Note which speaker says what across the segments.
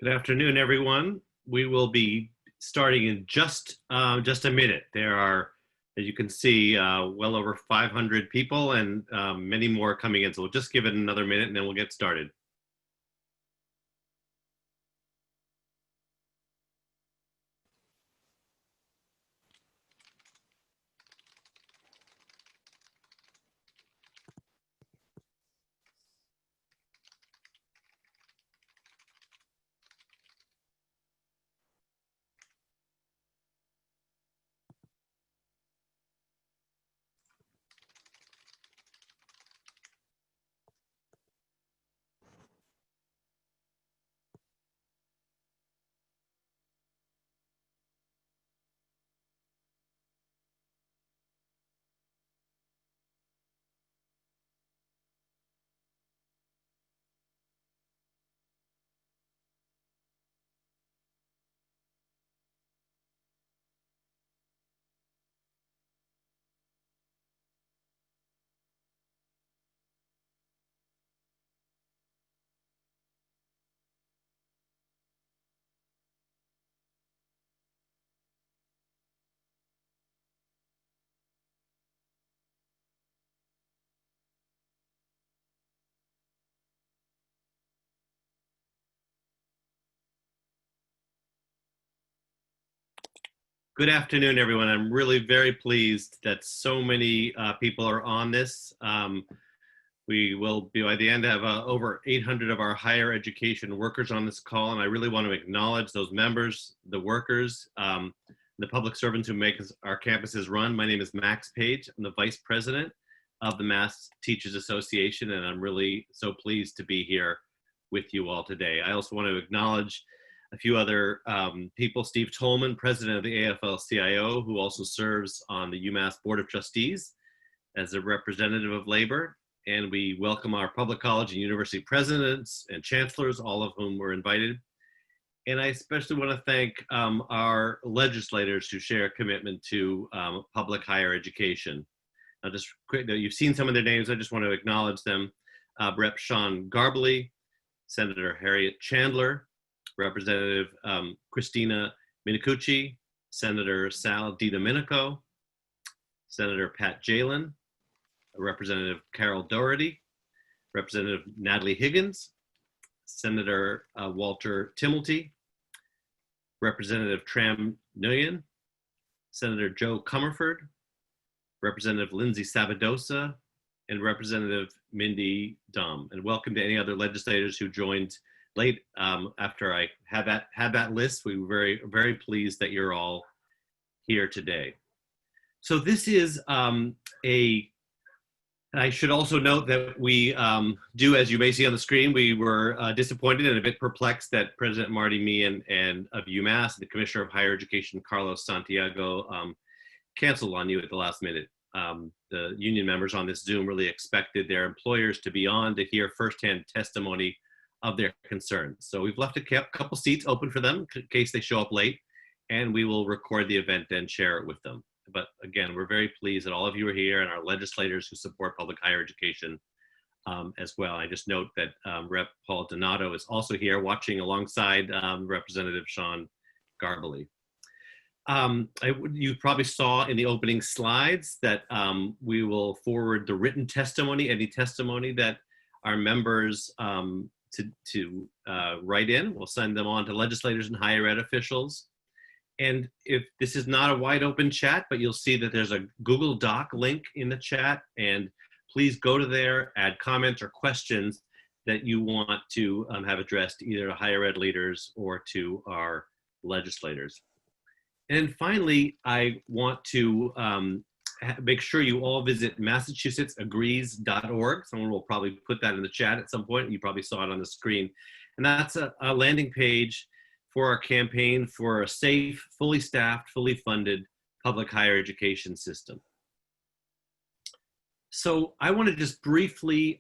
Speaker 1: Good afternoon, everyone. We will be starting in just a minute. There are, as you can see, well over 500 people and many more coming in. So we'll just give it another minute and then we'll get started. Good afternoon, everyone. I'm really very pleased that so many people are on this. We will be, by the end, have over 800 of our higher education workers on this call, and I really want to acknowledge those members, the workers, the public servants who make our campuses run. My name is Max Page. I'm the Vice President of the Mass Teachers Association, and I'm really so pleased to be here with you all today. I also want to acknowledge a few other people. Steve Tolman, President of the AFL-CIO, who also serves on the UMass Board of Trustees as a representative of labor. And we welcome our public college and university presidents and chancellors, all of whom were invited. And I especially want to thank our legislators who share a commitment to public higher education. Now, just quick, you've seen some of their names. I just want to acknowledge them. Rep. Sean Garbely, Senator Harriet Chandler, Representative Christina Minicucci, Senator Sal DiDomenico, Senator Pat Jalen, Representative Carol Doherty, Representative Natalie Higgins, Senator Walter Timilty, Representative Tram Nguyen, Senator Joe Comerford, Representative Lindsay Sabadosa, and Representative Mindy Dom. And welcome to any other legislators who joined late after I had that list. We were very, very pleased that you're all here today. So this is I should also note that we do, as you may see on the screen, we were disappointed and a bit perplexed that President Marty Meehan and of UMass, the Commissioner of Higher Education, Carlos Santiago, canceled on you at the last minute. The union members on this Zoom really expected their employers to be on to hear firsthand testimony of their concerns. So we've left a couple seats open for them in case they show up late, and we will record the event and share it with them. But again, we're very pleased that all of you are here and our legislators who support public higher education as well. I just note that Rep. Paul Donato is also here watching alongside Representative Sean Garbely. You probably saw in the opening slides that we will forward the written testimony, any testimony that our members to write in. We'll send them on to legislators and higher ed officials. And if this is not a wide open chat, but you'll see that there's a Google Doc link in the chat, and please go to there, add comments or questions that you want to have addressed either to higher ed leaders or to our legislators. And finally, I want to make sure you all visit MassachusettsAgrees.org. Someone will probably put that in the chat at some point. You probably saw it on the screen. And that's a landing page for our campaign for a safe, fully staffed, fully funded public higher education system. So I want to just briefly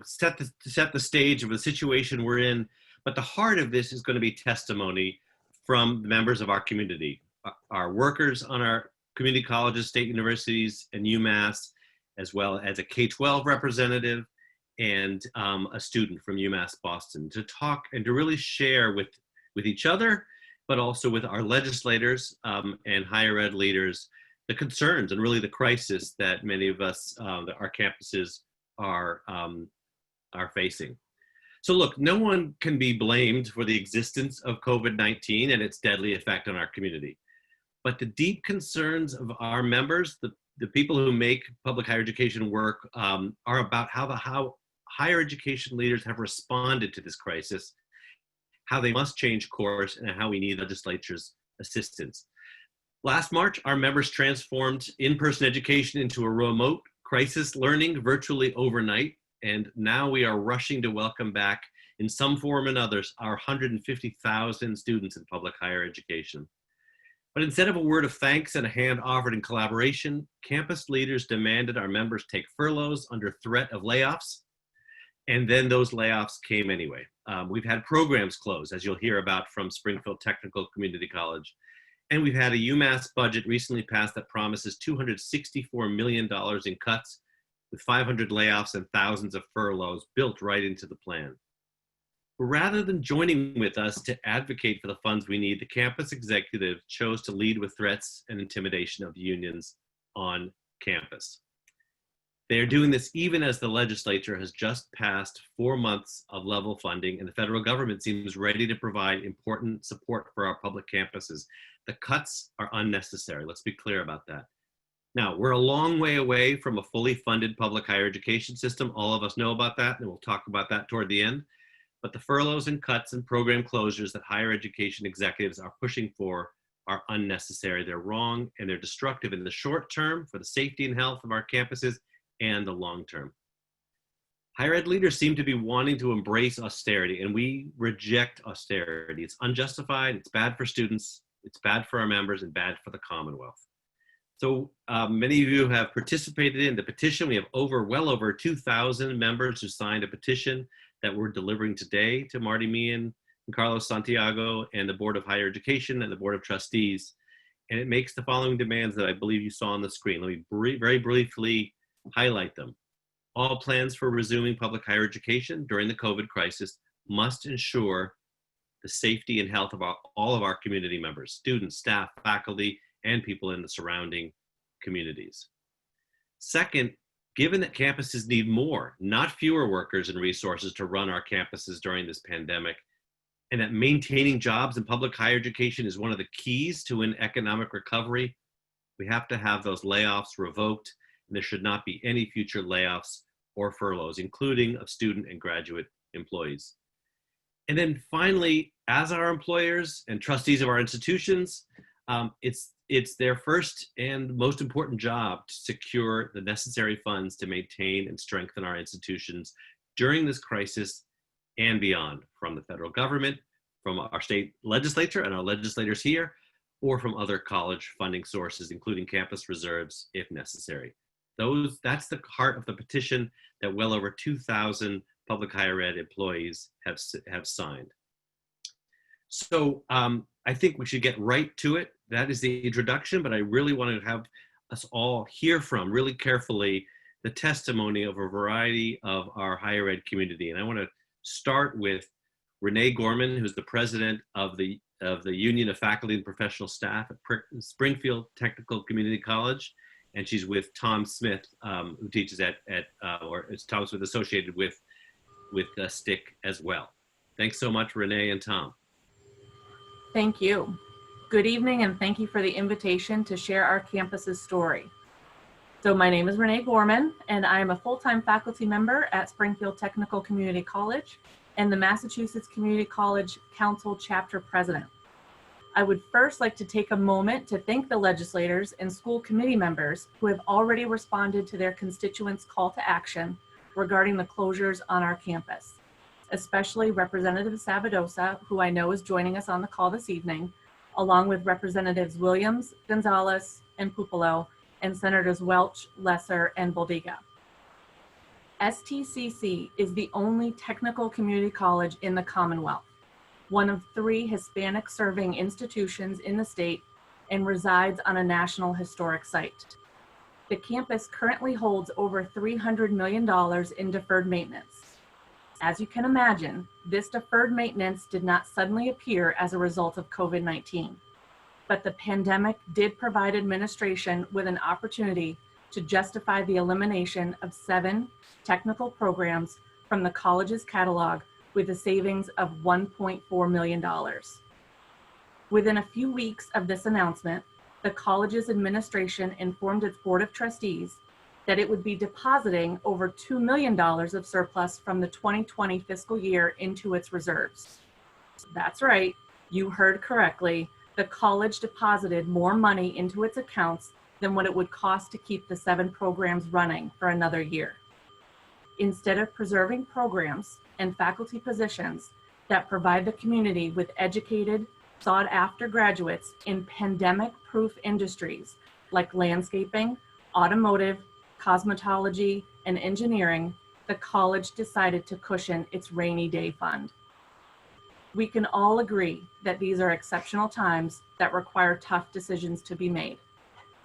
Speaker 1: set the stage of the situation we're in, but the heart of this is going to be testimony from the members of our community, our workers on our community colleges, state universities, and UMass, as well as a K-12 representative and a student from UMass Boston to talk and to really share with each other, but also with our legislators and higher ed leaders, the concerns and really the crisis that many of us, that our campuses are facing. So look, no one can be blamed for the existence of COVID-19 and its deadly effect on our community. But the deep concerns of our members, the people who make public higher education work, are about how higher education leaders have responded to this crisis, how they must change course, and how we need legislatures' assistance. Last March, our members transformed in-person education into a remote crisis learning virtually overnight, and now we are rushing to welcome back in some form or others our 150,000 students in public higher education. But instead of a word of thanks and a hand offered in collaboration, campus leaders demanded our members take furloughs under threat of layoffs, and then those layoffs came anyway. We've had programs close, as you'll hear about from Springfield Technical Community College. And we've had a UMass budget recently passed that promises $264 million in cuts, with 500 layoffs and thousands of furloughs built right into the plan. But rather than joining with us to advocate for the funds we need, the campus executive chose to lead with threats and intimidation of the unions on campus. They are doing this even as the legislature has just passed 4 months of level funding and the federal government seems ready to provide important support for our public campuses. The cuts are unnecessary. Let's be clear about that. Now, we're a long way away from a fully funded public higher education system. All of us know about that, and we'll talk about that toward the end. But the furloughs and cuts and program closures that higher education executives are pushing for are unnecessary. They're wrong, and they're destructive in the short term for the safety and health of our campuses and the long term. Higher ed leaders seem to be wanting to embrace austerity, and we reject austerity. It's unjustified, it's bad for students, it's bad for our members, and bad for the Commonwealth. So many of you have participated in the petition. We have well over 2,000 members who signed a petition that we're delivering today to Marty Meehan and Carlos Santiago and the Board of Higher Education and the Board of Trustees. And it makes the following demands that I believe you saw on the screen. Let me very briefly highlight them. All plans for resuming public higher education during the COVID crisis must ensure the safety and health of all of our community members, students, staff, faculty, and people in the surrounding communities. Second, given that campuses need more, not fewer workers and resources to run our campuses during this pandemic, and that maintaining jobs in public higher education is one of the keys to an economic recovery, we have to have those layoffs revoked, and there should not be any future layoffs or furloughs, including of student and graduate employees. And then finally, as our employers and trustees of our institutions, it's their first and most important job to secure the necessary funds to maintain and strengthen our institutions during this crisis and beyond, from the federal government, from our state legislature and our legislators here, or from other college funding sources, including campus reserves if necessary. That's the heart of the petition that well over 2,000 public higher ed employees have signed. So I think we should get right to it. That is the introduction, but I really want to have us all hear from really carefully the testimony of a variety of our higher ed community. And I want to start with Renee Gorman, who's the president of the Union of Faculty and Professional Staff at Springfield Technical Community College. And she's with Tom Smith, who teaches or is Tom Smith associated with STIC as well. Thanks so much, Renee and Tom.
Speaker 2: Thank you. Good evening, and thank you for the invitation to share our campus's story. So my name is Renee Gorman, and I am a full-time faculty member at Springfield Technical Community College and the Massachusetts Community College Council Chapter President. I would first like to take a moment to thank the legislators and school committee members who have already responded to their constituents' call to action regarding the closures on our campus, especially Representative Savadosa, who I know is joining us on the call this evening, along with Representatives Williams, Gonzalez, and Pupolo, and Senators Welch, Lesser, and Boldiga. STCC is the only technical community college in the Commonwealth, one of 3 Hispanic serving institutions in the state, and resides on a National Historic Site. The campus currently holds over $300 million in deferred maintenance. As you can imagine, this deferred maintenance did not suddenly appear as a result of COVID-19, but the pandemic did provide administration with an opportunity to justify the elimination of 7 technical programs from the college's catalog with a savings of $1.4 million. Within a few weeks of this announcement, the college's administration informed its board of trustees that it would be depositing over $2 million of surplus from the 2020 fiscal year into its reserves. That's right, you heard correctly. The college deposited more money into its accounts than what it would cost to keep the 7 programs running for another year. Instead of preserving programs and faculty positions that provide the community with educated, sought-after graduates in pandemic-proof industries like landscaping, automotive, cosmetology, and engineering, the college decided to cushion its rainy day fund. We can all agree that these are exceptional times that require tough decisions to be made.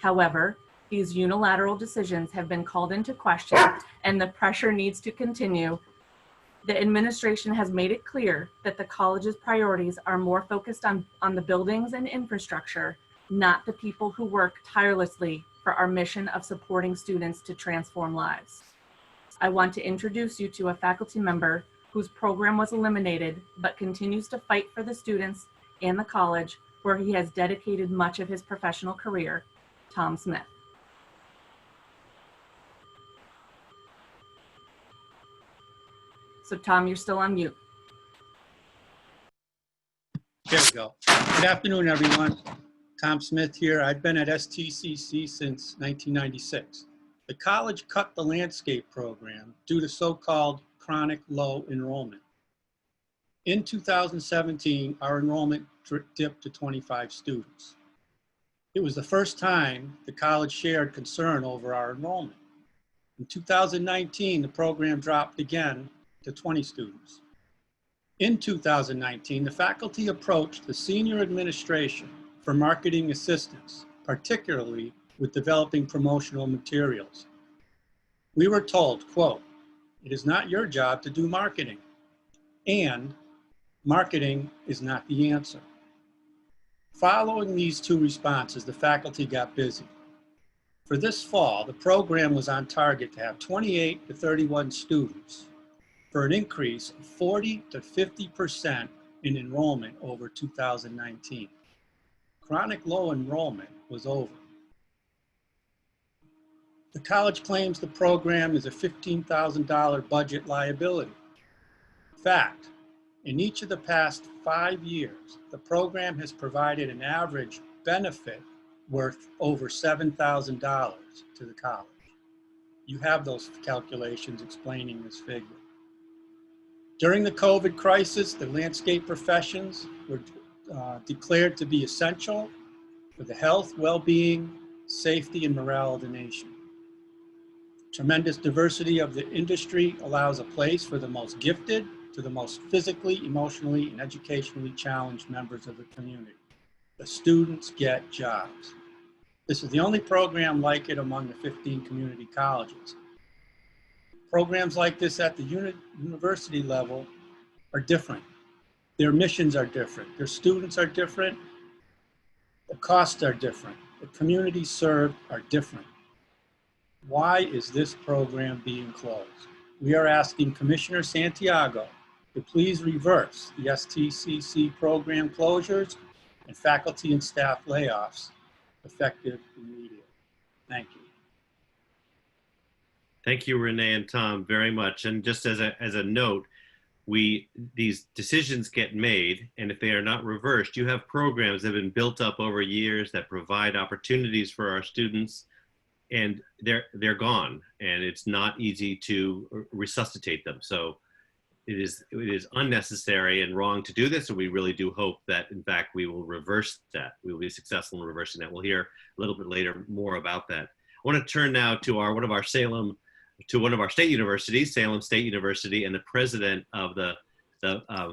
Speaker 2: However, these unilateral decisions have been called into question and the pressure needs to continue. The administration has made it clear that the college's priorities are more focused on the buildings and infrastructure, not the people who work tirelessly for our mission of supporting students to transform lives. I want to introduce you to a faculty member whose program was eliminated but continues to fight for the students and the college, where he has dedicated much of his professional career, Tom Smith. So Tom, you're still on mute.
Speaker 3: There we go. Good afternoon, everyone. Tom Smith here. I've been at STCC since 1996. The college cut the landscape program due to so-called chronic low enrollment. In 2017, our enrollment dipped to 25 students. It was the first time the college shared concern over our enrollment. In 2019, the program dropped again to 20 students. In 2019, the faculty approached the senior administration for marketing assistance, particularly with developing promotional materials. We were told, quote, "It is not your job to do marketing, and marketing is not the answer." Following these 2 responses, the faculty got busy. For this fall, the program was on target to have 28 to 31 students for an increase of 40 to 50% in enrollment over 2019. Chronic low enrollment was over. The college claims the program is a $15,000 budget liability. Fact, in each of the past 5 years, the program has provided an average benefit worth over $7,000 to the college. You have those calculations explaining this figure. During the COVID crisis, the landscape professions were declared to be essential for the health, well-being, safety, and morale of the nation. Tremendous diversity of the industry allows a place for the most gifted to the most physically, emotionally, and educationally challenged members of the community. The students get jobs. This is the only program like it among the 15 community colleges. Programs like this at the university level are different. Their missions are different. Their students are different. The costs are different. The communities served are different. Why is this program being closed? We are asking Commissioner Santiago to please reverse the STCC program closures and faculty and staff layoffs effective immediately. Thank you.
Speaker 1: Thank you, Renee and Tom, very much. And just as a note, these decisions get made, and if they are not reversed, you have programs that have been built up over years that provide opportunities for our students, and they're gone, and it's not easy to resuscitate them. So it is unnecessary and wrong to do this, and we really do hope that, in fact, we will reverse that. We will be successful in reversing that. We'll hear a little bit later more about that. I want to turn now to one of our state universities, Salem State University, and the president of the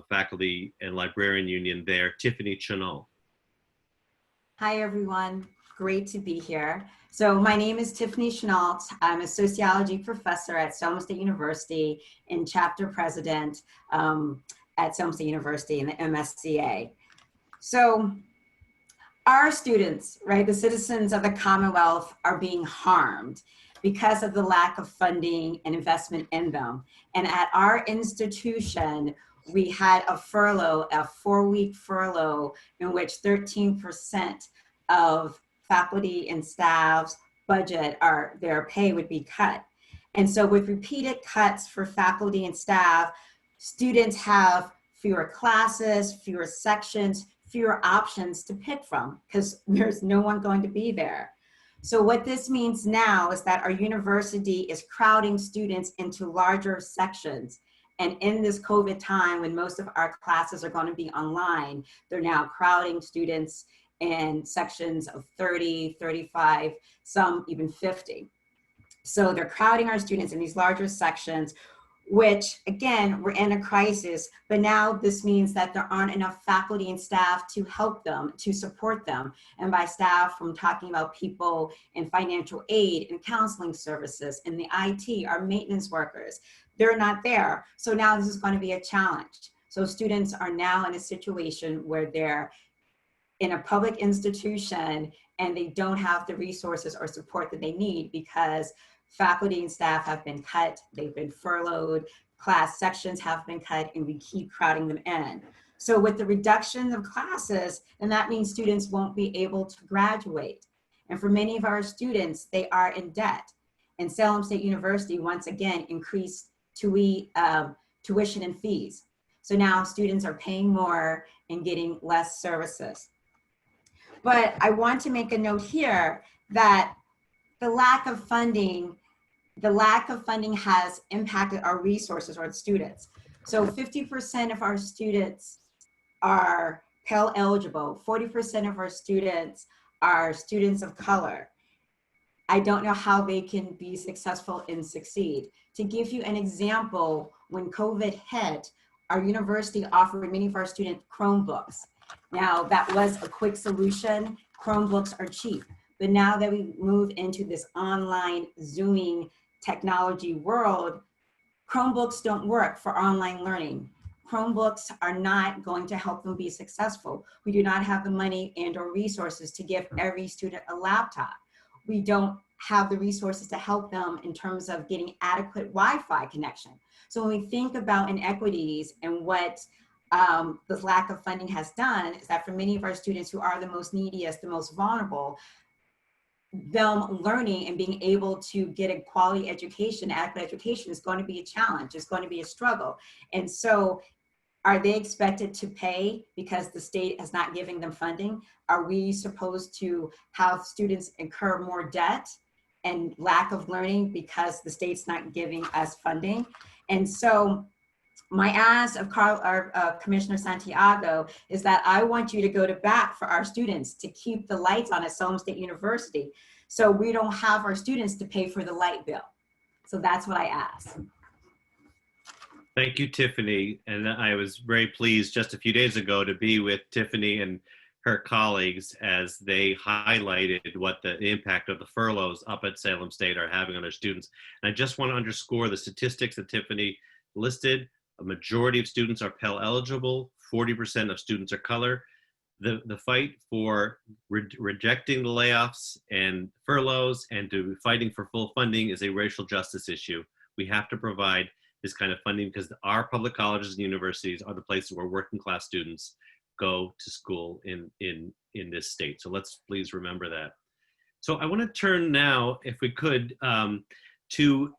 Speaker 1: Faculty and Librarian Union there, Tiffany Schnell.
Speaker 4: Hi, everyone. Great to be here. So my name is Tiffany Schnell. I'm a sociology professor at Selma State University and chapter president at Selma State University in the MSCA. So our students, right, the citizens of the Commonwealth are being harmed because of the lack of funding and investment in them. And at our institution, we had a furlough, a 4-week furlough in which 13% of faculty and staff's budget, their pay would be cut. And so with repeated cuts for faculty and staff, students have fewer classes, fewer sections, fewer options to pick from because there's no one going to be there. So what this means now is that our university is crowding students into larger sections. And in this COVID time, when most of our classes are going to be online, they're now crowding students in sections of 30, 35, some even 50. So they're crowding our students in these larger sections, which again, we're in a crisis, but now this means that there aren't enough faculty and staff to help them, to support them. And by staff, I'm talking about people in financial aid and counseling services, in the IT, our maintenance workers, they're not there. So now this is going to be a challenge. So students are now in a situation where they're in a public institution and they don't have the resources or support that they need because faculty and staff have been cut, they've been furloughed, class sections have been cut, and we keep crowding them in. So with the reduction of classes, then that means students won't be able to graduate. And for many of our students, they are in debt. And Salem State University, once again, increased tuition and fees. So now students are paying more and getting less services. But I want to make a note here that the lack of funding has impacted our resources or the students. So 50% of our students are Pell eligible, 40% of our students are students of color. I don't know how they can be successful and succeed. To give you an example, when COVID hit, our university offered many of our students Chromebooks. Now that was a quick solution. Chromebooks are cheap, but now that we move into this online Zooming technology world, Chromebooks don't work for online learning. Chromebooks are not going to help them be successful. We do not have the money and or resources to give every student a laptop. We don't have the resources to help them in terms of getting adequate Wi-Fi connection. So when we think about inequities and what this lack of funding has done is that for many of our students who are the most neediest, the most vulnerable, them learning and being able to get a quality education, adequate education is going to be a challenge, it's going to be a struggle. And so are they expected to pay because the state is not giving them funding? Are we supposed to have students incur more debt and lack of learning because the state's not giving us funding? And so my ask of Commissioner Santiago is that I want you to go to bat for our students to keep the lights on at Salem State University so we don't have our students to pay for the light bill. So that's what I ask.
Speaker 1: Thank you, Tiffany. And I was very pleased just a few days ago to be with Tiffany and her colleagues as they highlighted what the impact of the furloughs up at Salem State are having on their students. And I just want to underscore the statistics that Tiffany listed. A majority of students are Pell eligible, 40% of students are color. The fight for rejecting the layoffs and furloughs and to fighting for full funding is a racial justice issue. We have to provide this kind of funding because our public colleges and universities are the places where working class students go to school in this state. So let's please remember that. So I want to turn now, if we could, to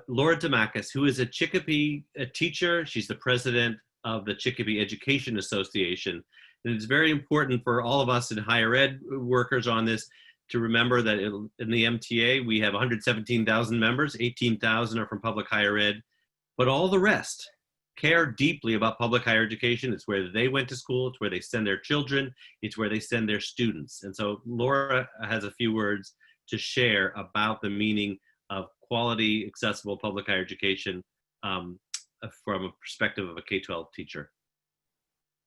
Speaker 1: Laura Demarcus, who is a Chicopee teacher. She's the president of the Chicopee Education Association. And it's very important for all of us in higher ed workers on this to remember that in the MTA, we have 117,000 members, 18,000 are from public higher ed, but all the rest care deeply about public higher education. It's where they went to school, it's where they send their children, it's where they send their students. And so Laura has a few words to share about the meaning of quality, accessible public higher education from a perspective of a K-12 teacher.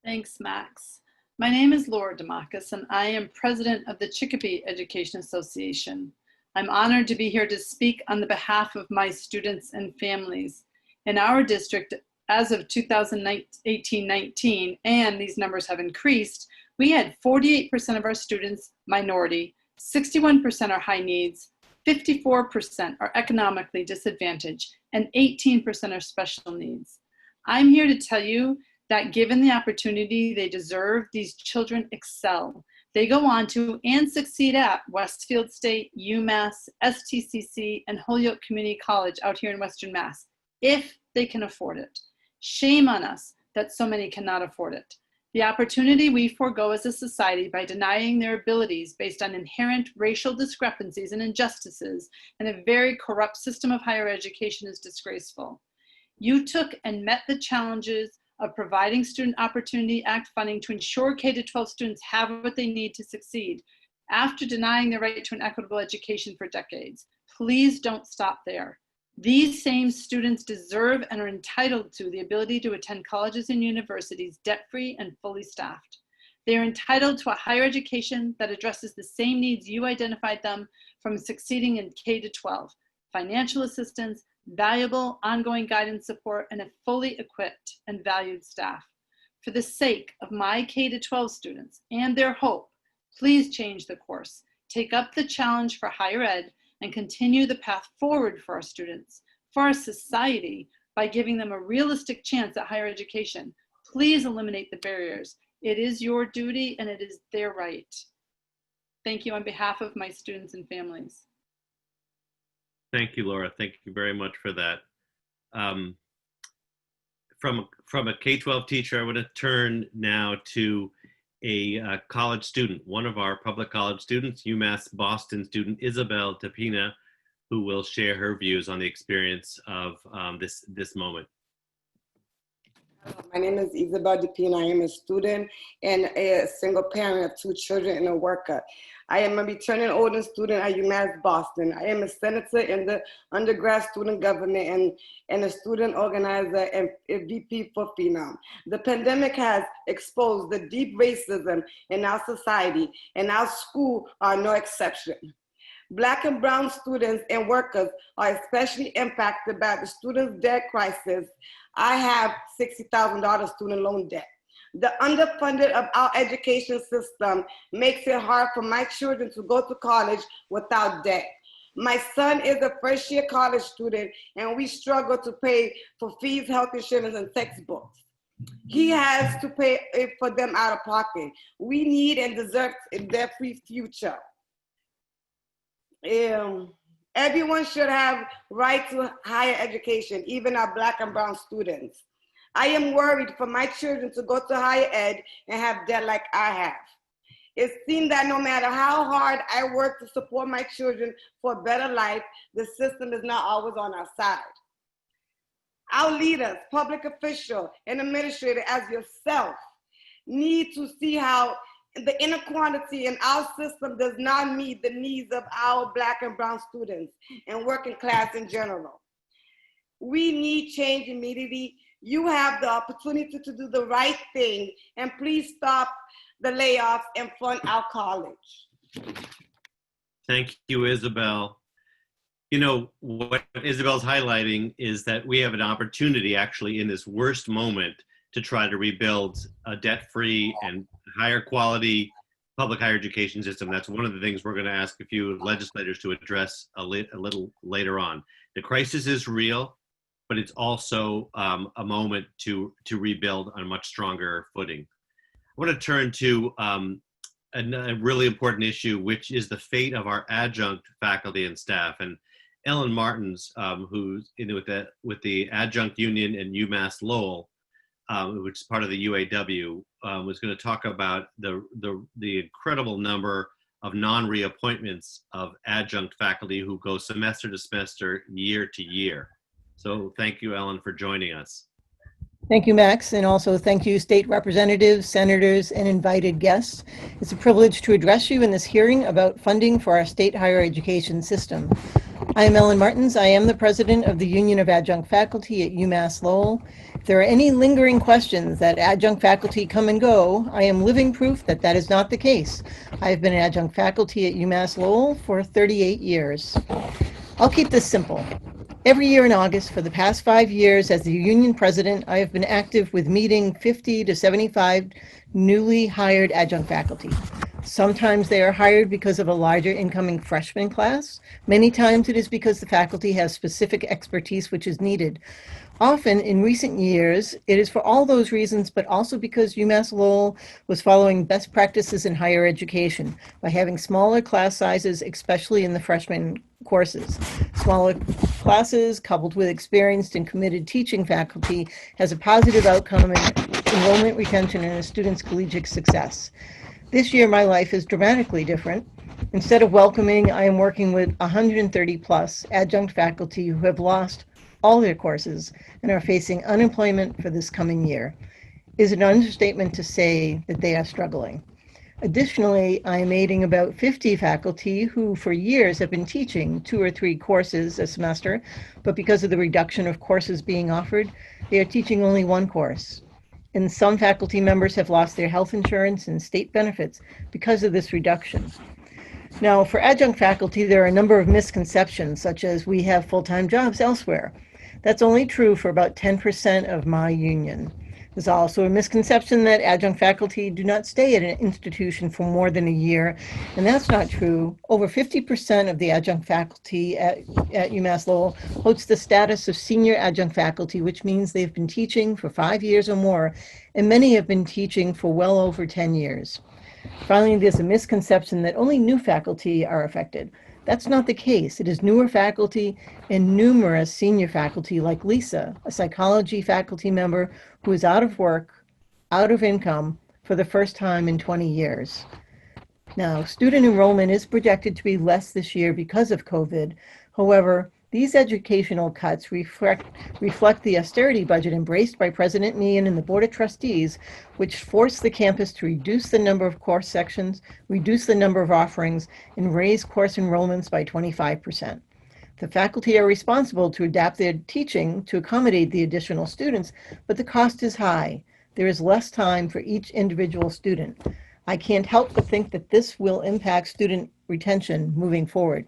Speaker 5: Thanks, Max. My name is Laura Demarcus, and I am president of the Chicopee Education Association. I'm honored to be here to speak on the behalf of my students and families. In our district, as of 2018-19, and these numbers have increased, we had 48% of our students minority, 61% are high needs, 54% are economically disadvantaged, and 18% are special needs. I'm here to tell you that given the opportunity they deserve, these children excel. They go on to and succeed at Westfield State, UMass, STCC, and Holyoke Community College out here in Western Mass, if they can afford it. Shame on us that so many cannot afford it. The opportunity we forego as a society by denying their abilities based on inherent racial discrepancies and injustices and a very corrupt system of higher education is disgraceful. You took and met the challenges of providing Student Opportunity Act funding to ensure K-12 students have what they need to succeed after denying their right to an equitable education for decades. Please don't stop there. These same students deserve and are entitled to the ability to attend colleges and universities debt-free and fully staffed. They are entitled to a higher education that addresses the same needs you identified them from succeeding in K-12, financial assistance, valuable ongoing guidance support, and a fully equipped and valued staff. For the sake of my K-12 students and their hope, please change the course. Take up the challenge for higher ed and continue the path forward for our students, for our society, by giving them a realistic chance at higher education. Please eliminate the barriers. It is your duty and it is their right. Thank you on behalf of my students and families.
Speaker 1: Thank you, Laura. Thank you very much for that. From a K-12 teacher, I want to turn now to a college student, one of our public college students, UMass Boston student, Isabel Depina, who will share her views on the experience of this moment.
Speaker 6: My name is Isabel Depina. I am a student and a single parent of 2 children and a worker. I am a returning older student at UMass Boston. I am a senator in the undergrad student government and a student organizer and a VP for Phenom. The pandemic has exposed the deep racism in our society, and our school are no exception. Black and brown students and workers are especially impacted by the student debt crisis. I have $60,000 student loan debt. The underfunded of our education system makes it hard for my children to go to college without debt. My son is a first-year college student, and we struggle to pay for fees, health insurance, and textbooks. He has to pay for them out of pocket. We need and deserve a debt-free future. Everyone should have right to higher education, even our Black and brown students. I am worried for my children to go to higher ed and have debt like I have. It seems that no matter how hard I work to support my children for a better life, the system is not always on our side. Our leaders, public officials, and administrators as yourself need to see how the inequality in our system does not meet the needs of our Black and brown students and working class in general. We need change immediately. You have the opportunity to do the right thing, and please stop the layoffs and fund our college.
Speaker 1: Thank you, Isabel. You know, what Isabel's highlighting is that we have an opportunity actually in this worst moment to try to rebuild a debt-free and higher quality public higher education system. That's one of the things we're going to ask a few legislators to address a little later on. The crisis is real, but it's also a moment to rebuild on a much stronger footing. I want to turn to a really important issue, which is the fate of our adjunct faculty and staff. And Ellen Martins, who's with the Adjunct Union and UMass Lowell, which is part of the UAW, was going to talk about the incredible number of non-reappointments of adjunct faculty who go semester to semester, year to year. So thank you, Ellen, for joining us.
Speaker 7: Thank you, Max, and also thank you, state representatives, senators, and invited guests. It's a privilege to address you in this hearing about funding for our state higher education system. I am Ellen Martins. I am the president of the Union of Adjunct Faculty at UMass Lowell. If there are any lingering questions that adjunct faculty come and go, I am living proof that that is not the case. I have been an adjunct faculty at UMass Lowell for 38 years. I'll keep this simple. Every year in August for the past 5 years as the union president, I have been active with meeting 50 to 75 newly hired adjunct faculty. Sometimes they are hired because of a larger incoming freshman class. Many times it is because the faculty has specific expertise which is needed. Often in recent years, it is for all those reasons, but also because UMass Lowell was following best practices in higher education by having smaller class sizes, especially in the freshman courses. Smaller classes coupled with experienced and committed teaching faculty has a positive outcome in enrollment retention and a student's collegiate success. This year, my life is dramatically different. Instead of welcoming, I am working with 130 plus adjunct faculty who have lost all their courses and are facing unemployment for this coming year. Is it an understatement to say that they are struggling? Additionally, I am aiding about 50 faculty who for years have been teaching 2 or 3 courses a semester, but because of the reduction of courses being offered, they are teaching only 1 course. And some faculty members have lost their health insurance and state benefits because of this reduction. Now, for adjunct faculty, there are a number of misconceptions, such as we have full-time jobs elsewhere. That's only true for about 10% of my union. There's also a misconception that adjunct faculty do not stay at an institution for more than a year, and that's not true. Over 50% of the adjunct faculty at UMass Lowell holds the status of senior adjunct faculty, which means they've been teaching for 5 years or more, and many have been teaching for well over 10 years. Finally, there's a misconception that only new faculty are affected. That's not the case. It is newer faculty and numerous senior faculty like Lisa, a psychology faculty member who is out of work, out of income for the first time in 20 years. Now, student enrollment is projected to be less this year because of COVID. However, these educational cuts reflect the austerity budget embraced by President Meehan and the Board of Trustees, which forced the campus to reduce the number of course sections, reduce the number of offerings, and raise course enrollments by 25%. The faculty are responsible to adapt their teaching to accommodate the additional students, but the cost is high. There is less time for each individual student. I can't help but think that this will impact student retention moving forward.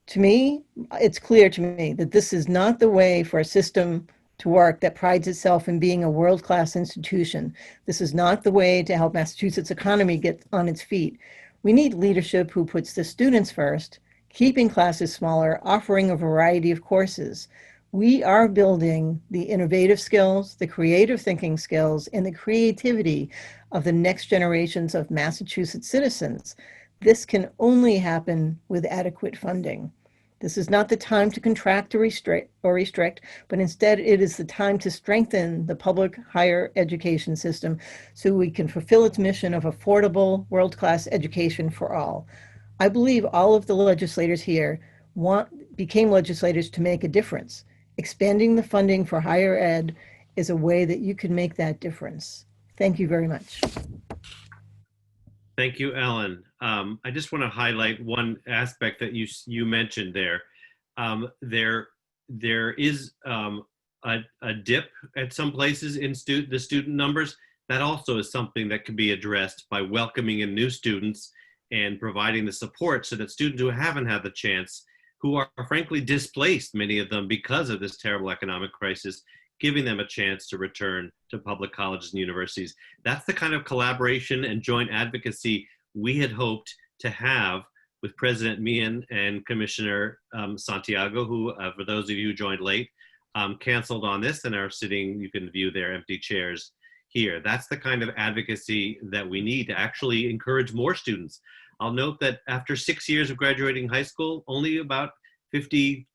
Speaker 7: To me, it's clear to me that this is not the way for a system to work that prides itself in being a world-class institution. This is not the way to help Massachusetts' economy get on its feet. We need leadership who puts the students first, keeping classes smaller, offering a variety of courses. We are building the innovative skills, the creative thinking skills, and the creativity of the next generations of Massachusetts citizens. This can only happen with adequate funding. This is not the time to contract or restrict, but instead it is the time to strengthen the public higher education system so we can fulfill its mission of affordable, world-class education for all. I believe all of the legislators here became legislators to make a difference. Expanding the funding for higher ed is a way that you can make that difference. Thank you very much.
Speaker 1: Thank you, Ellen. I just want to highlight one aspect that you mentioned there. There is a dip at some places in the student numbers. That also is something that can be addressed by welcoming in new students and providing the support so that students who haven't had the chance, who are frankly displaced, many of them because of this terrible economic crisis, giving them a chance to return to public colleges and universities. That's the kind of collaboration and joint advocacy we had hoped to have with President Meehan and Commissioner Santiago, who, for those of you who joined late, canceled on this and are sitting, you can view their empty chairs here. That's the kind of advocacy that we need to actually encourage more students. I'll note that after 6 years of graduating high school, only about 50%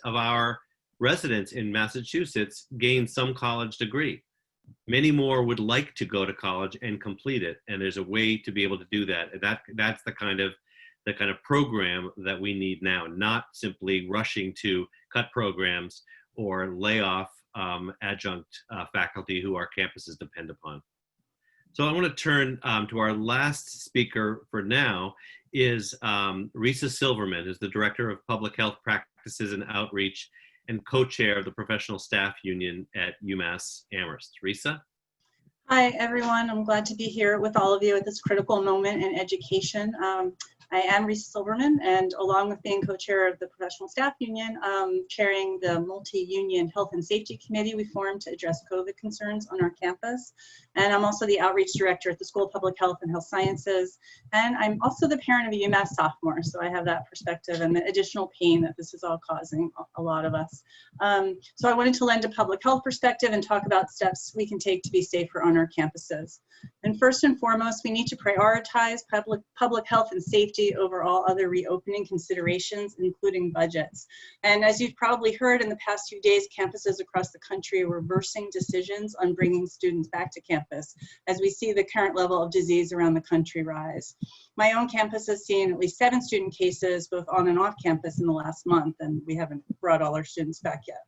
Speaker 1: of our residents in Massachusetts gain some college degree. Many more would like to go to college and complete it, and there's a way to be able to do that. That's the kind of program that we need now, not simply rushing to cut programs or lay off adjunct faculty who our campuses depend upon. So I want to turn to our last speaker for now, is Rhea Silverman, who's the Director of Public Health Practices and Outreach and co-chair of the Professional Staff Union at UMass Amherst. Rhea?
Speaker 8: Hi, everyone. I'm glad to be here with all of you at this critical moment in education. I am Rhea Silverman, and along with being co-chair of the Professional Staff Union, chairing the multi-union Health and Safety Committee we formed to address COVID concerns on our campus. And I'm also the Outreach Director at the School of Public Health and Health Sciences. And I'm also the parent of a UMass sophomore, so I have that perspective and the additional pain that this is all causing a lot of us. So I wanted to lend a public health perspective and talk about steps we can take to be safer on our campuses. And first and foremost, we need to prioritize public health and safety over all other reopening considerations, including budgets. And as you've probably heard in the past few days, campuses across the country are reversing decisions on bringing students back to campus as we see the current level of disease around the country rise. My own campus has seen at least 7 student cases, both on and off campus in the last month, and we haven't brought all our students back yet.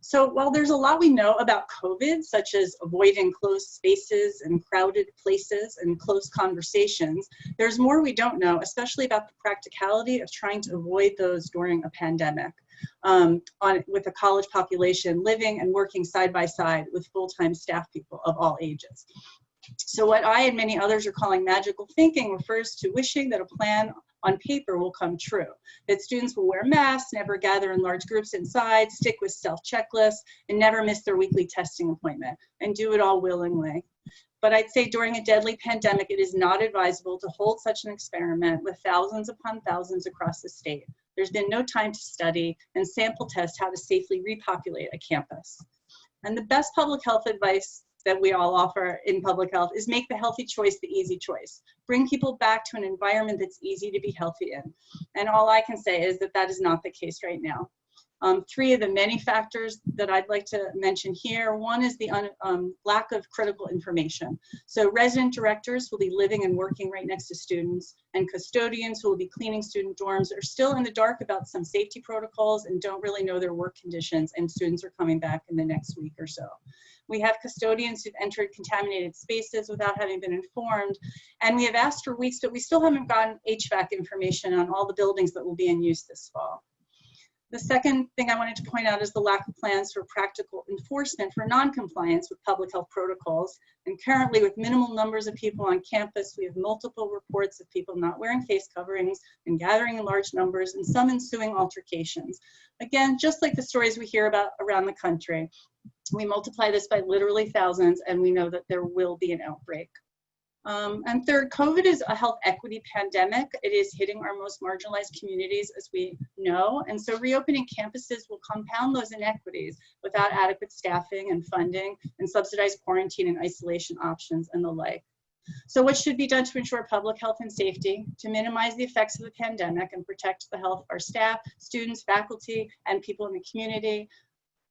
Speaker 8: So while there's a lot we know about COVID, such as avoiding closed spaces and crowded places and close conversations, there's more we don't know, especially about the practicality of trying to avoid those during a pandemic, with a college population living and working side by side with full-time staff people of all ages. So what I and many others are calling magical thinking refers to wishing that a plan on paper will come true, that students will wear masks, never gather in large groups inside, stick with self-checklists, and never miss their weekly testing appointment, and do it all willingly. But I'd say during a deadly pandemic, it is not advisable to hold such an experiment with thousands upon thousands across the state. There's been no time to study and sample test how to safely repopulate a campus. And the best public health advice that we all offer in public health is make the healthy choice the easy choice. Bring people back to an environment that's easy to be healthy in. And all I can say is that that is not the case right now. 3 of the many factors that I'd like to mention here. One is the lack of critical information. So resident directors will be living and working right next to students, and custodians who will be cleaning student dorms are still in the dark about some safety protocols and don't really know their work conditions, and students are coming back in the next week or so. We have custodians who've entered contaminated spaces without having been informed, and we have asked for weeks, but we still haven't gotten HVAC information on all the buildings that will be in use this fall. The second thing I wanted to point out is the lack of plans for practical enforcement for non-compliance with public health protocols. And currently, with minimal numbers of people on campus, we have multiple reports of people not wearing face coverings and gathering in large numbers, and some ensuing altercations. Again, just like the stories we hear about around the country, we multiply this by literally thousands, and we know that there will be an outbreak. And third, COVID is a health equity pandemic. It is hitting our most marginalized communities, as we know, and so reopening campuses will compound those inequities without adequate staffing and funding and subsidized quarantine and isolation options and the like. So what should be done to ensure public health and safety, to minimize the effects of the pandemic and protect the health of our staff, students, faculty, and people in the community?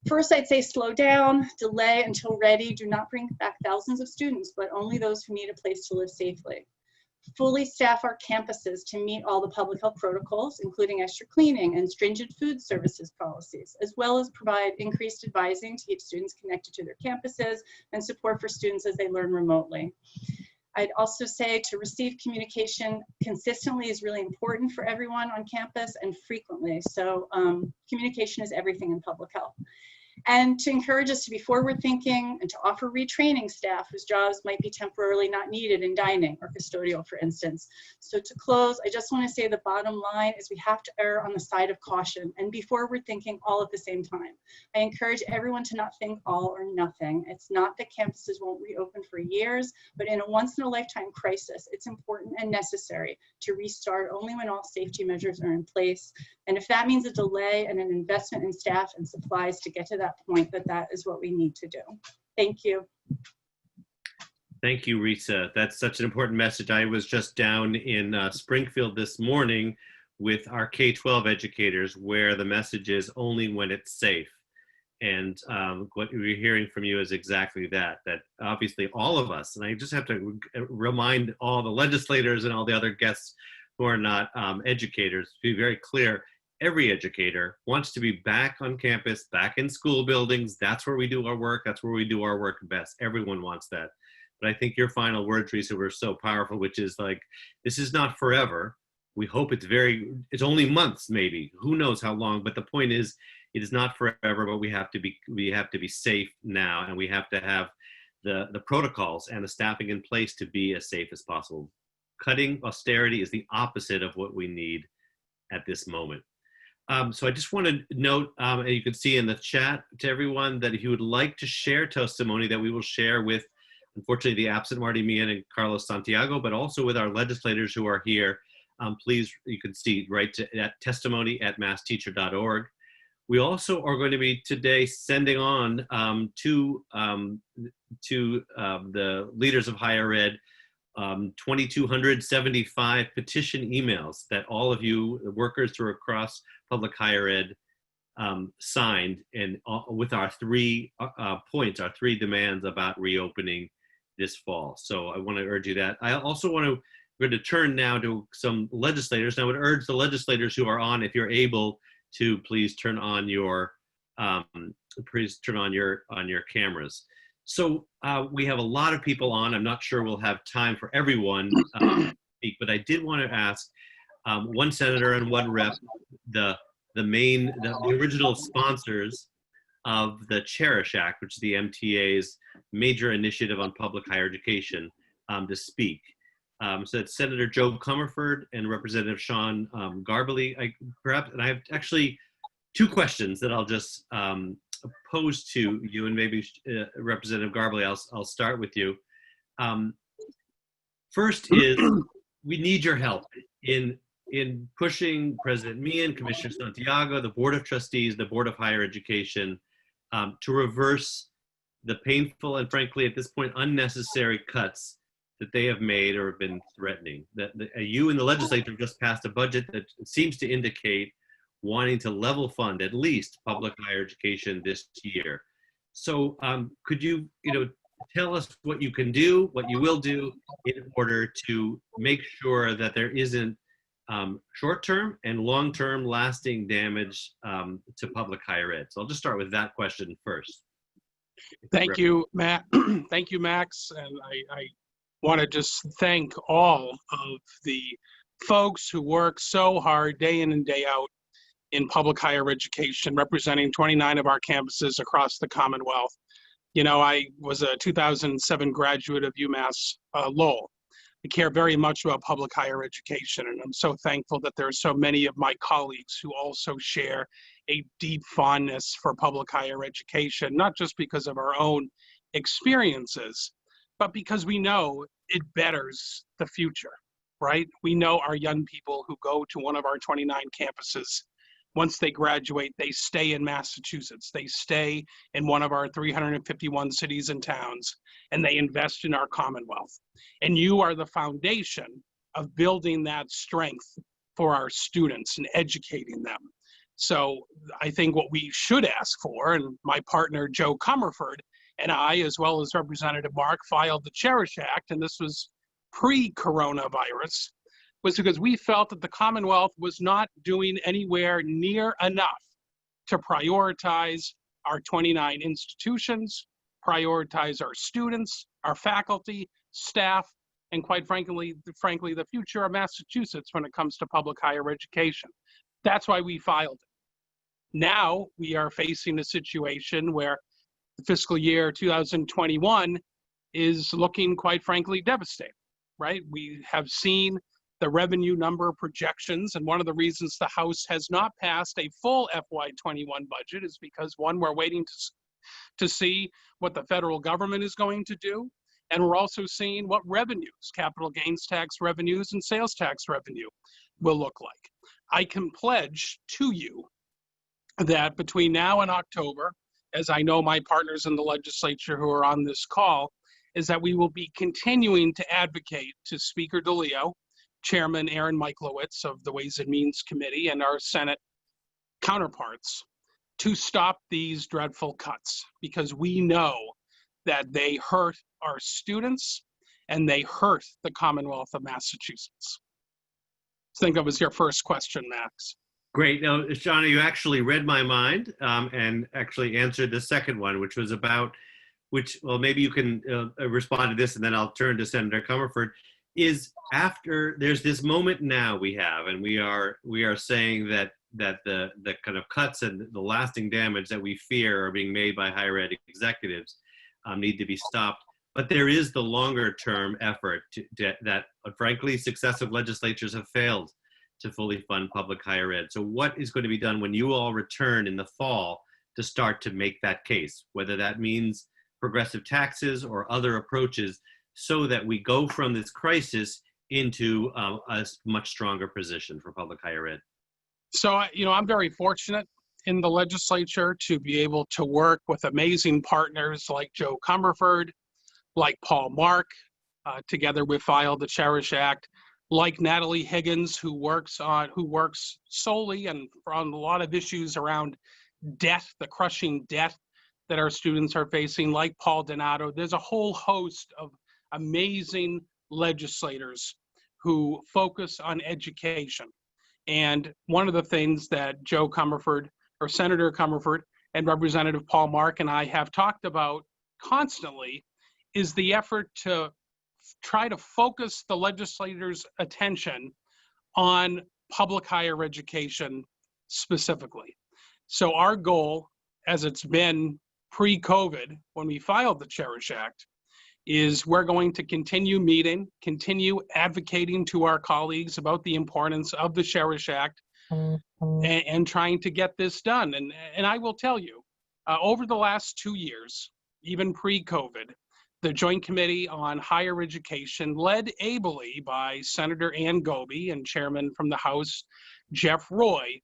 Speaker 8: First, I'd say slow down, delay until ready. Do not bring back thousands of students, but only those who need a place to live safely. Fully staff our campuses to meet all the public health protocols, including extra cleaning and stringent food services policies, as well as provide increased advising to keep students connected to their campuses and support for students as they learn remotely. I'd also say to receive communication consistently is really important for everyone on campus and frequently. So communication is everything in public health. And to encourage us to be forward thinking and to offer retraining staff whose jobs might be temporarily not needed in dining or custodial, for instance. So to close, I just want to say the bottom line is we have to err on the side of caution and be forward thinking all at the same time. I encourage everyone to not think all or nothing. It's not that campuses won't reopen for years, but in a once in a lifetime crisis, it's important and necessary to restart only when all safety measures are in place. And if that means a delay and an investment in staff and supplies to get to that point, that is what we need to do. Thank you.
Speaker 1: Thank you, Rhea. That's such an important message. I was just down in Springfield this morning with our K-12 educators, where the message is only when it's safe. And what we're hearing from you is exactly that obviously all of us, and I just have to remind all the legislators and all the other guests who are not educators, to be very clear, every educator wants to be back on campus, back in school buildings. That's where we do our work. That's where we do our work best. Everyone wants that. But I think your final words, Rhea, were so powerful, which is like, this is not forever. We hope it's only months, maybe. Who knows how long? But the point is, it is not forever. But we have to be safe now, and we have to have the protocols and the staffing in place to be as safe as possible. Cutting austerity is the opposite of what we need at this moment. So I just want to note, and you can see in the chat to everyone, that if you would like to share testimony that we will share with, unfortunately, the absent Marty Meehan and Carlos Santiago, but also with our legislators who are here, please, you can see right at testimony@massteacher.org. We also are going to be today sending on to the leaders of higher ed 2,275 petition emails that all of you, the workers through across public higher ed, signed, and with our 3 points, our 3 demands about reopening this fall. So I want to urge you that. I also we're going to turn now to some legislators. And I would urge the legislators who are on, if you're able to, please turn on your cameras. So we have a lot of people on. I'm not sure we'll have time for everyone to speak, but I did want to ask one senator and one rep, the original sponsors of the Cherish Act, which is the MTA's major initiative on public higher education, to speak. So that's Senator Joe Comerford and Representative Sean Garbely. And I have actually 2 questions that I'll just pose to you, and maybe Representative Garbely, I'll start with you. First is, we need your help in pushing President Meehan, Commissioner Santiago, the Board of Trustees, the Board of Higher Education, to reverse the painful and, frankly, at this point, unnecessary cuts that they have made or have been threatening. You and the legislature just passed a budget that seems to indicate wanting to level fund at least public higher education this year. So could you tell us what you can do, what you will do in order to make sure that there isn't short-term and long-term lasting damage to public higher ed? So I'll just start with that question first.
Speaker 9: Thank you, Matt. Thank you, Max. And I want to just thank all of the folks who work so hard day in and day out in public higher education, representing 29 of our campuses across the Commonwealth. I was a 2007 graduate of UMass Lowell. I care very much about public higher education, and I'm so thankful that there are so many of my colleagues who also share a deep fondness for public higher education, not just because of our own experiences, but because we know it betters the future, right? We know our young people who go to one of our 29 campuses, once they graduate, they stay in Massachusetts. They stay in one of our 351 cities and towns, and they invest in our Commonwealth. And you are the foundation of building that strength for our students and educating them. So I think what we should ask for, and my partner Joe Comerford and I, as well as Representative Mark, filed the Cherish Act, and this was pre-coronavirus, was because we felt that the Commonwealth was not doing anywhere near enough to prioritize our 29 institutions, prioritize our students, our faculty, staff, and quite frankly, the future of Massachusetts when it comes to public higher education. That's why we filed it. Now we are facing a situation where the fiscal year 2021 is looking, quite frankly, devastating, right? We have seen the revenue number projections, and one of the reasons the House has not passed a full FY21 budget is because, one, we're waiting to see what the federal government is going to do, and we're also seeing what revenues, capital gains tax revenues and sales tax revenue, will look like. I can pledge to you that between now and October, as I know my partners in the legislature who are on this call, is that we will be continuing to advocate to Speaker DeLeo, Chairman Aaron Miklowitz of the Ways and Means Committee, and our Senate counterparts to stop these dreadful cuts, because we know that they hurt our students and they hurt the Commonwealth of Massachusetts. I think that was your first question, Max.
Speaker 1: Great. Now, Shauna, you actually read my mind and actually answered the second one, which was about, well, maybe you can respond to this, and then I'll turn to Senator Comerford. is after there's this moment now we have, and we are saying that the kind of cuts and the lasting damage that we fear are being made by higher ed executives need to be stopped. But there is the longer term effort that frankly successive legislatures have failed to fully fund public higher ed. So what is going to be done when you all return in the fall to start to make that case, whether that means progressive taxes or other approaches, so that we go from this crisis into a much stronger position for public higher ed?
Speaker 9: So, I'm very fortunate in the legislature to be able to work with amazing partners like Joe Comerford, like Paul Mark. Together we filed the Cherish Act, like Natalie Higgins, who works solely and on a lot of issues around debt, the crushing debt that our students are facing, like Paul Donato. There's a whole host of amazing legislators who focus on education. And one of the things that Joe Comerford, or Senator Comerford, and Representative Paul Mark and I have talked about constantly is the effort to try to focus the legislators' attention on public higher education specifically. So our goal, as it's been pre-COVID, when we filed the Cherish Act, is we're going to continue meeting, continue advocating to our colleagues about the importance of the Cherish Act and trying to get this done. And I will tell you, over the last 2 years, even pre-COVID, the Joint Committee on Higher Education, led ably by Senator Ann Goby and Chairman from the House, Jeff Roy,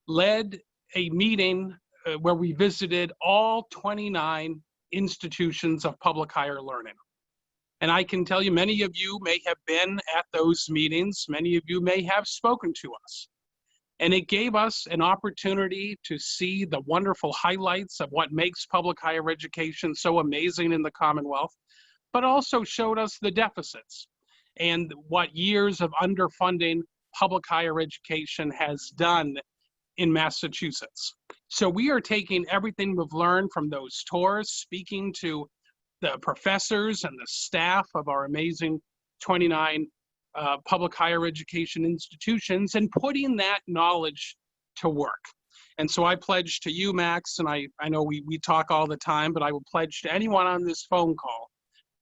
Speaker 9: led a meeting where we visited all 29 institutions of public higher learning. And I can tell you, many of you may have been at those meetings. Many of you may have spoken to us. And it gave us an opportunity to see the wonderful highlights of what makes public higher education so amazing in the Commonwealth, but also showed us the deficits and what years of underfunding public higher education has done in Massachusetts. So we are taking everything we've learned from those tours, speaking to the professors and the staff of our amazing 29 public higher education institutions, and putting that knowledge to work. And so I pledge to you, Max, and I know we talk all the time, but I will pledge to anyone on this phone call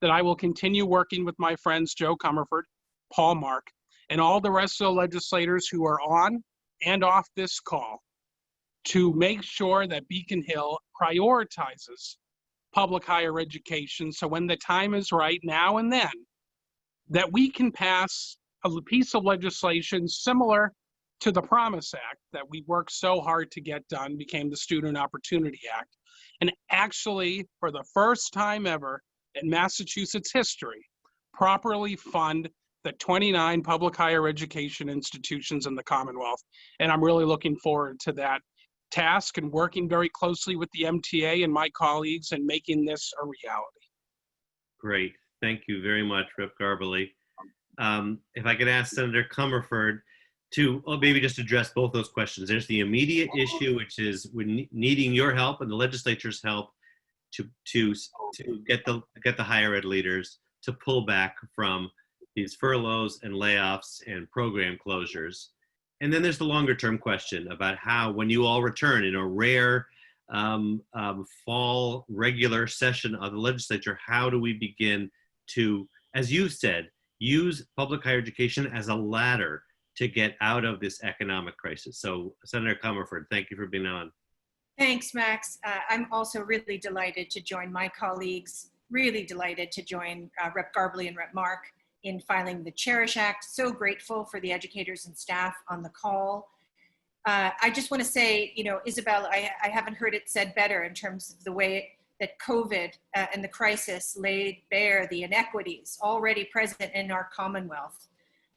Speaker 9: that I will continue working with my friends Joe Comerford, Paul Mark, and all the rest of the legislators who are on and off this call to make sure that Beacon Hill prioritizes public higher education, so when the time is right, now and then, that we can pass a piece of legislation similar to the Promise Act that we worked so hard to get done, became the Student Opportunity Act, and actually, for the first time ever in Massachusetts history, properly fund the 29 public higher education institutions in the Commonwealth. And I'm really looking forward to that task and working very closely with the MTA and my colleagues and making this a reality.
Speaker 1: Great. Thank you very much, Rep. Garbely. If I could ask Senator Comerford to maybe just address both those questions. There's the immediate issue, which is we're needing your help and the legislature's help to get the higher ed leaders to pull back from these furloughs and layoffs and program closures. And then there's the longer term question about how, when you all return in a rare fall regular session of the legislature, how do we begin to, as you said, use public higher education as a ladder to get out of this economic crisis? So Senator Comerford, thank you for being on.
Speaker 10: Thanks, Max. I'm also really delighted to join my colleagues, really delighted to join Rep. Garbely and Rep. Mark in filing the Cherish Act. So grateful for the educators and staff on the call. I just want to say, Isabel, I haven't heard it said better in terms of the way that COVID and the crisis laid bare the inequities already present in our Commonwealth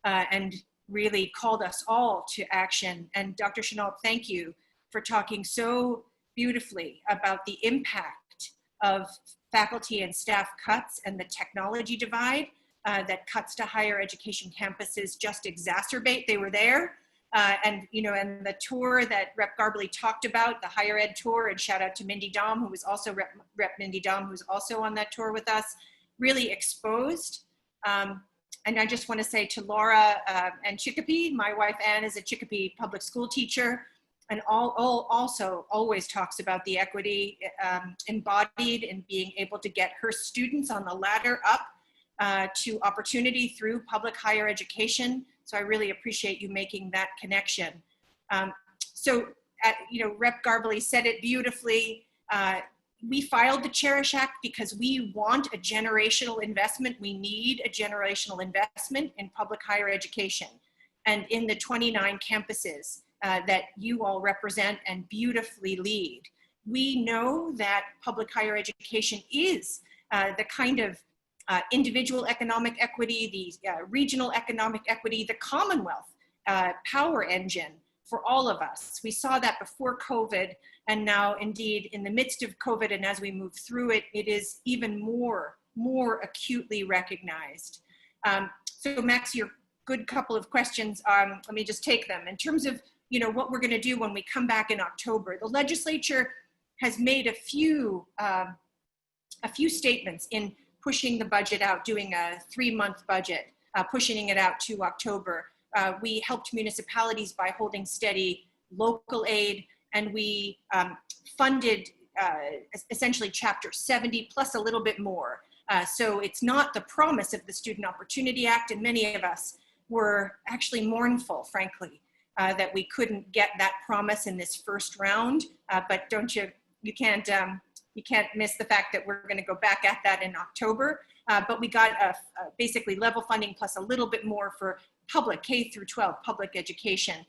Speaker 10: and really called us all to action. And Dr. Schnell, thank you for talking so beautifully about the impact of faculty and staff cuts and the technology divide that cuts to higher education campuses just exacerbate. They were there. And the tour that Rep. Garbely talked about, the higher ed tour, and shout out to Mindy Dom, who was also Rep. Mindy Dom, who's also on that tour with us, really exposed And I just want to say to Laura and Chicopee, my wife Ann is a Chicopee public school teacher, and also always talks about the equity embodied in being able to get her students on the ladder up to opportunity through public higher education. So I really appreciate you making that connection. Rep. Garbely said it beautifully. We filed the Cherish Act because we want a generational investment. We need a generational investment in public higher education and in the 29 campuses that you all represent and beautifully lead. We know that public higher education is the kind of individual economic equity, the regional economic equity, the Commonwealth power engine for all of us. We saw that before COVID, and now indeed in the midst of COVID, and as we move through it, it is even more acutely recognized. So Max, your good couple of questions, let me just take them. In terms of what we're gonna do when we come back in October, the legislature has made a few statements in pushing the budget out, doing a 3-month budget, pushing it out to October. We helped municipalities by holding steady local aid, and we funded essentially Chapter 70 plus a little bit more. So it's not the promise of the Student Opportunity Act, and many of us were actually mournful, frankly, that we couldn't get that promise in this first round. But you can't miss the fact that we're going to go back at that in October. But we got basically level funding plus a little bit more for public K through 12 public education.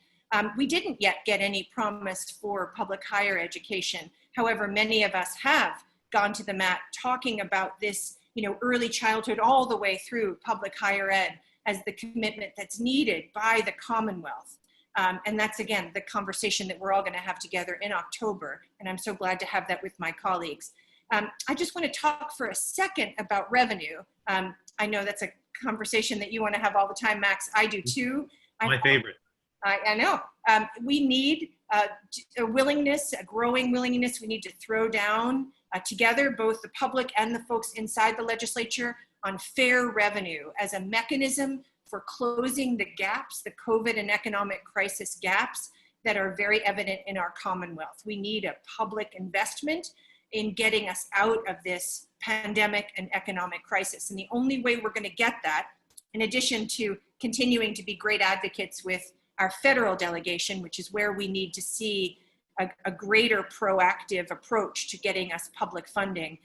Speaker 10: We didn't yet get any promise for public higher education. However, many of us have gone to the mat talking about this, early childhood all the way through public higher ed as the commitment that's needed by the Commonwealth. And that's, again, the conversation that we're all going to have together in October. And I'm so glad to have that with my colleagues. I just want to talk for a second about revenue. I know that's a conversation that you want to have all the time, Max. I do too.
Speaker 1: My favorite.
Speaker 10: I know. We need a willingness, a growing willingness. We need to throw down together, both the public and the folks inside the legislature, on fair revenue as a mechanism for closing the gaps, the COVID and economic crisis gaps that are very evident in our Commonwealth. We need a public investment in getting us out of this pandemic and economic crisis. And the only way we're going to get that, in addition to continuing to be great advocates with our federal delegation, which is where we need to see a greater proactive approach to getting us public funding,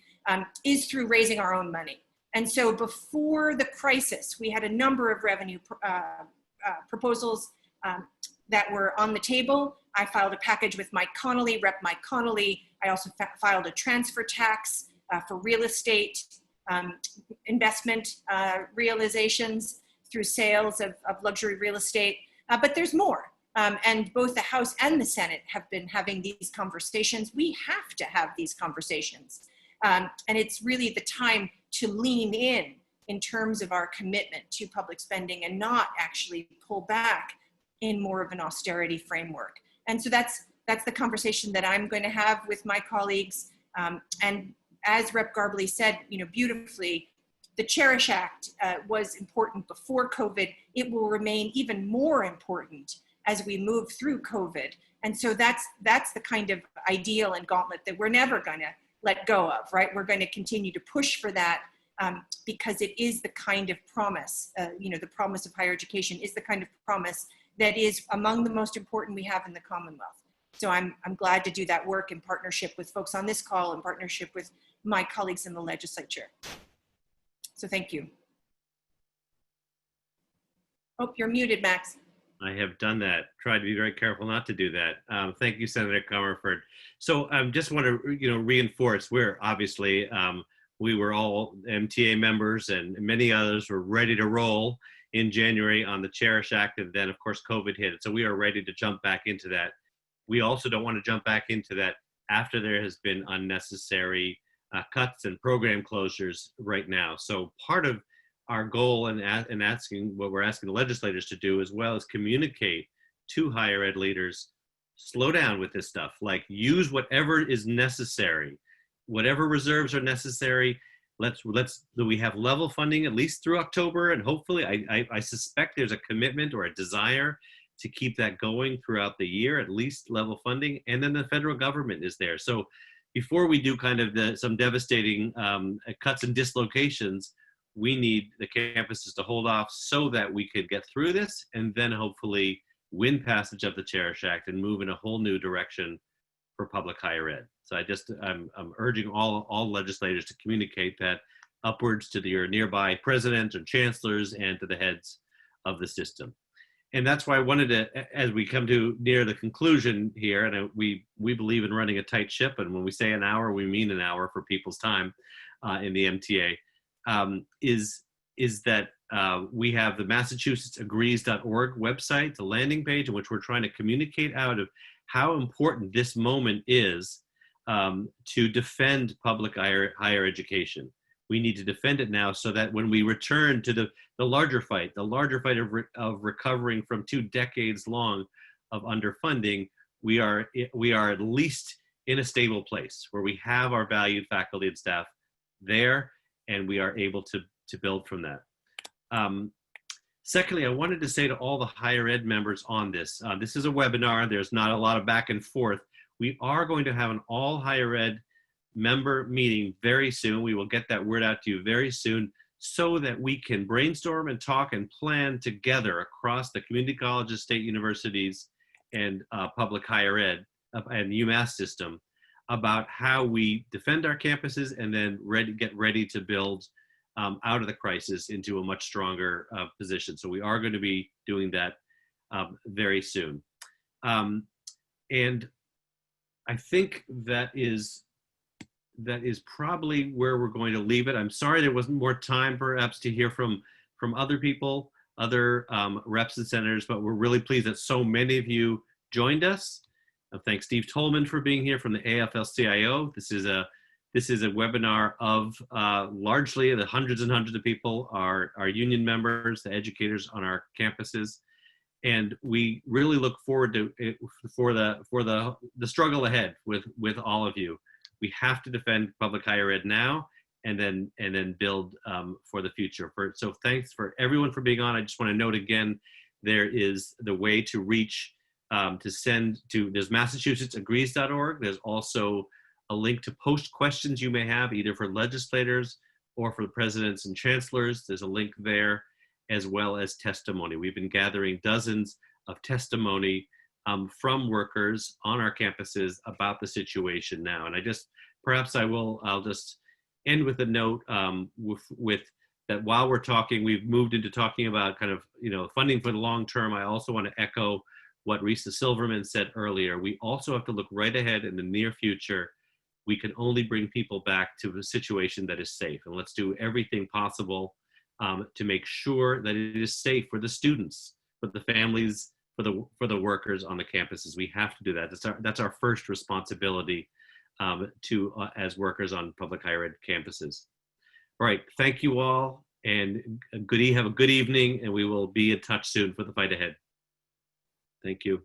Speaker 10: is through raising our own money. And so before the crisis, we had a number of revenue proposals that were on the table. I filed a package with Mike Connolly, Rep. Mike Connolly. I also filed a transfer tax for real estate investment realizations through sales of luxury real estate. But there's more. And both the House and the Senate have been having these conversations. We have to have these conversations. And it's really the time to lean in terms of our commitment to public spending and not actually pull back in more of an austerity framework. And so that's the conversation that I'm going to have with my colleagues. And as Rep. Garbely said, beautifully, the Cherish Act was important before COVID. It will remain even more important as we move through COVID. And so that's the kind of ideal and gauntlet that we're never going to let go of, right? We're going to continue to push for that because it is the kind of promise, the promise of higher education is the kind of promise that is among the most important we have in the Commonwealth. So I'm glad to do that work in partnership with folks on this call, in partnership with my colleagues in the legislature. So thank you. Oh, you're muted, Max.
Speaker 1: I have done that. Tried to be very careful not to do that. Thank you, Senator Comerford. So I just want to, reinforce. We're obviously we were all MTA members, and many others were ready to roll in January on the Cherish Act, and then of course COVID hit. So we are ready to jump back into that. We also don't want to jump back into that after there has been unnecessary cuts and program closures right now. So part of our goal and asking what we're asking the legislators to do, as well as communicate to higher ed leaders, slow down with this stuff, like use whatever is necessary, whatever reserves are necessary. do we have level funding at least through October, and hopefully I suspect there's a commitment or a desire to keep that going throughout the year, at least level funding, and then the federal government is there. So before we do kind of some devastating cuts and dislocations, we need the campuses to hold off so that we could get through this and then hopefully win passage of the Cherish Act and move in a whole new direction for public higher ed. So I'm urging all legislators to communicate that upwards to your nearby presidents and chancellors and to the heads of the system. And that's why I wanted to, as we come to near the conclusion here, and we believe in running a tight ship, and when we say an hour, we mean an hour for people's time in the MTA, is that we have the MassachusettsAgrees.org website, the landing page, in which we're trying to communicate out of how important this moment is to defend public higher education. We need to defend it now so that when we return to the larger fight of recovering from 2 decades long of underfunding, we are at least in a stable place where we have our valued faculty and staff there, and we are able to build from that. Secondly, I wanted to say to all the higher ed members on this, this is a webinar, there's not a lot of back and forth. We are going to have an all higher ed member meeting very soon. We will get that word out to you very soon so that we can brainstorm and talk and plan together across the community colleges, state universities, and public higher ed and UMass system about how we defend our campuses and then get ready to build out of the crisis into a much stronger position. So we are going to be doing that very soon. And I think that is probably where we're going to leave it. I'm sorry there wasn't more time perhaps to hear from other people, other reps and senators, but we're really pleased that so many of you joined us. Thanks Steve Tolman for being here from the AFL-CIO. This is a webinar of largely the hundreds and hundreds of people, our union members, the educators on our campuses. And we really look forward to it for the struggle ahead with all of you. We have to defend public higher ed now and then build for the future. So thanks for everyone for being on. I just want to note again, there is the way to reach, there's MassachusettsAgrees.org. There's also a link to post questions you may have either for legislators or for the presidents and chancellors. There's a link there, as well as testimony. We've been gathering dozens of testimony from workers on our campuses about the situation now. And I'll just end with a note with that while we're talking, we've moved into talking about kind of, funding for the long term. I also want to echo what Rhea Silverman said earlier. We also have to look right ahead in the near future. We can only bring people back to a situation that is safe. And let's do everything possible to make sure that it is safe for the students, for the families, for the workers on the campuses. We have to do that. That's our first responsibility as workers on public higher ed campuses. All right, thank you all, and have a good evening, and we will be in touch soon for the fight ahead. Thank you.